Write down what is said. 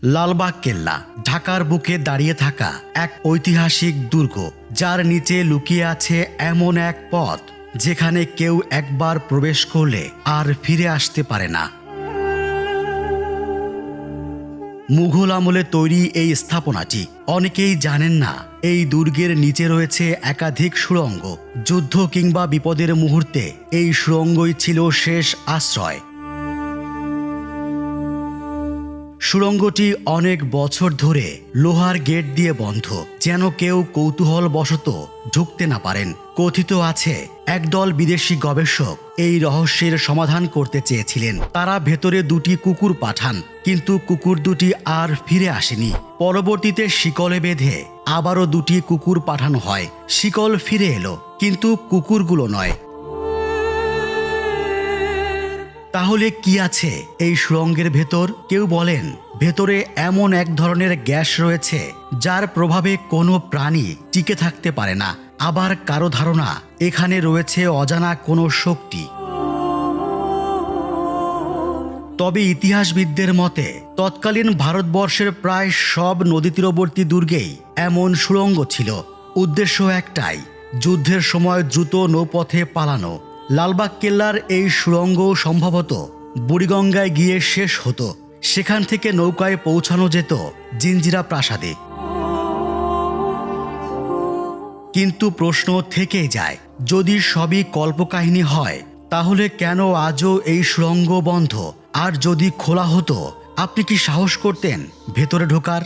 লালবাগ কেল্লা ঢাকার বুকে দাঁড়িয়ে থাকা এক ঐতিহাসিক দুর্গ, যার নিচে লুকিয়ে আছে এমন এক পথ যেখানে কেউ একবার প্রবেশ করলে আর ফিরে আসতে পারে না। মুঘল আমলে তৈরি এই স্থাপনাটি অনেকেই জানেন না, এই দুর্গের নিচে রয়েছে একাধিক সুড়ঙ্গ। যুদ্ধ কিংবা বিপদের মুহূর্তে এই সুড়ঙ্গই ছিল শেষ আশ্রয়। সুড়ঙ্গটি অনেক বছর ধরে লোহার গেট দিয়ে বন্ধ, যেন কেউ কৌতূহলবশত ঢুকতে না পারেন। কথিত আছে, একদল বিদেশি গবেষক এই রহস্যের সমাধান করতে চেয়েছিলেন। তারা ভেতরে দুটি কুকুর পাঠান, কিন্তু কুকুর দুটি আর ফিরে আসেনি। পরবর্তীতে শিকলে বেঁধে আবারও দুটি কুকুর পাঠানো হয়। শিকল ফিরে এলো, কিন্তু কুকুরগুলো নয়। তাহলে কি আছে এই সুড়ঙ্গের ভেতর? কেউ বলেন ভেতরে এমন এক ধরনের গ্যাস রয়েছে যার প্রভাবে কোনো প্রাণী টিকে থাকতে পারে না। আবার কারো ধারণা এখানে রয়েছে অজানা কোনো শক্তি। তবে ইতিহাসবিদদের মতে তৎকালীন ভারতবর্ষের প্রায় সব নদী তীরবর্তী দুর্গেই এমন সুড়ঙ্গ ছিল। উদ্দেশ্য একটাই, যুদ্ধের সময় দ্রুত নৌপথে পালানো। লালবাগ কেল্লার এই সুড়ঙ্গ সম্ভবত বুড়িগঙ্গায় গিয়ে শেষ হতো। সেখান থেকে নৌকায় পৌঁছানো যেত জিঞ্জিরা প্রাসাদে। কিন্তু প্রশ্ন থেকেই যায়, যদি সবই কল্পকাহিনী হয় তাহলে কেন আজও এই সুড়ঙ্গ বন্ধ? আর যদি খোলা হতো, আপনি কি সাহস করতেন ভেতরে ঢোকার?